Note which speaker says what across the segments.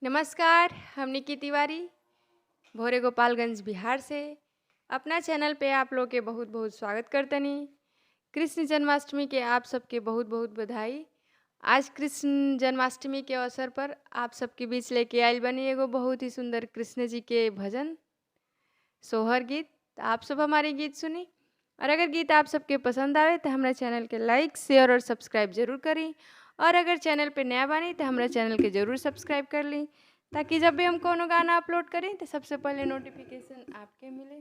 Speaker 1: नमस्कार, हम निकी तिवारी भोरे गोपालगंज बिहार से अपना चैनल पे आप लोग के बहुत बहुत स्वागत करतनी। कृष्ण जन्माष्टमी के आप सबके बहुत बहुत बधाई। आज कृष्ण जन्माष्टमी के अवसर पर आप सबके बीच लेके आयल बनी एगो बहुत ही सुंदर कृष्ण जी के भजन सोहर गीत। तो आप सब हमारे गीत सुनी और अगर गीत आप सबके पसंद आवे तो हमारे चैनल के लाइक शेयर और सब्सक्राइब जरूर करी। और अगर चैनल पे नया बानी तो हमारे चैनल के जरूर सब्सक्राइब कर ली ताकि जब भी हम कोनो गाना अपलोड करें तो सबसे पहले नोटिफिकेशन आपके मिले।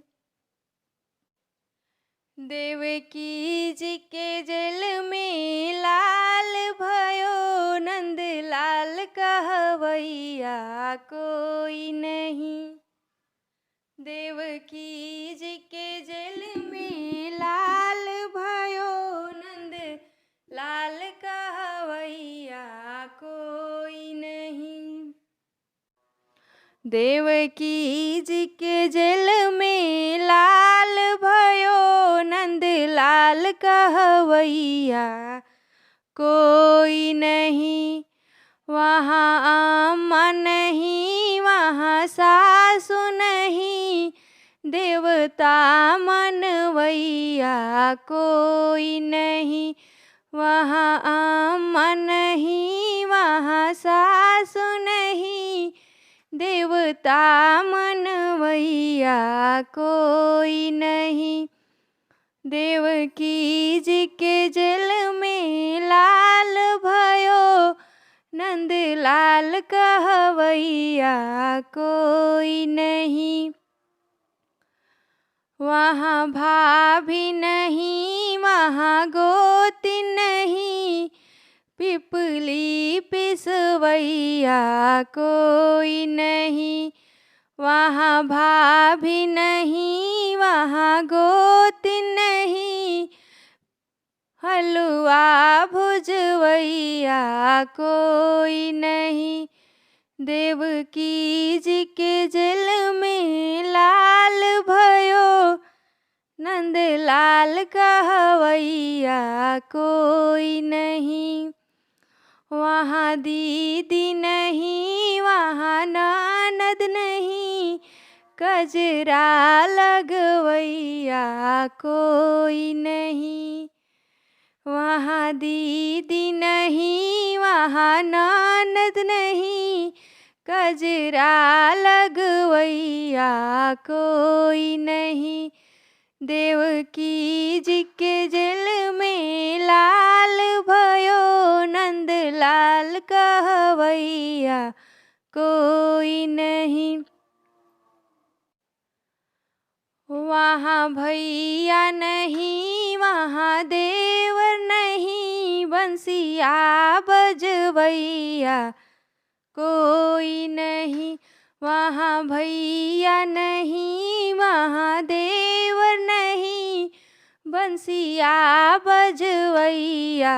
Speaker 1: देवकी जी के जेल में लाल भयो नंद लाल कहवैया कोई नहीं। देवकी जी के जेल में लाल भयो नंद लाल कहवैया कोई नहीं। देवकी जी के जेल में लाल भयो नंद लाल कहवैया कोई नहीं। वहाँ अम्मा नहीं वहाँ सासु नहीं देवता मनवैया कोई नहीं। वहाँ अम्मा नहीं वहाँ सासु नहीं देवता मनवैया कोई नहीं। देवकी जी के जेल में लाल भयो नंद लाल कहवैया कोई नहीं। वहाँ भाभी नहीं वहाँ गोती नहीं पिपली पिसवैया कोई नहीं। वहाँ भाभी नहीं वहाँ गोती नहीं हलवा भुजवैया कोई नहीं। देवकी जी के जेल में लाल भयो नंद लाल कहवैया कोई नहीं। वहाँ दीदी नहीं वहाँ ननद नहीं कजरा लगवैया कोई नहीं। वहाँ दीदी नहीं वहाँ ननद नहीं कजरा लगवैया कोई नहीं। देवकी जी के जेल में लाल भयो नंद लाल कहवैया कोई नहीं। वहाँ भैया नहीं वहाँ देवर नहीं बंसिया बजवैया कोई नहीं। वहाँ भैया नहीं वहाँ देवर नहीं बंसिया बजवैया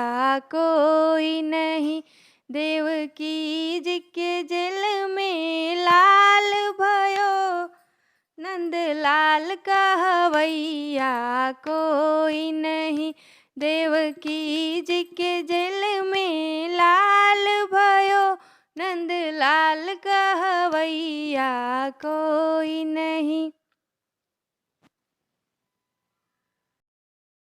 Speaker 1: कोई नहीं। देवकी जी के जेल में लाल भयो नंद लाल कहवैया कोई नहीं। देवकी जी के जेल में लाल भयो नंद लाल कहवैया कोई नहीं।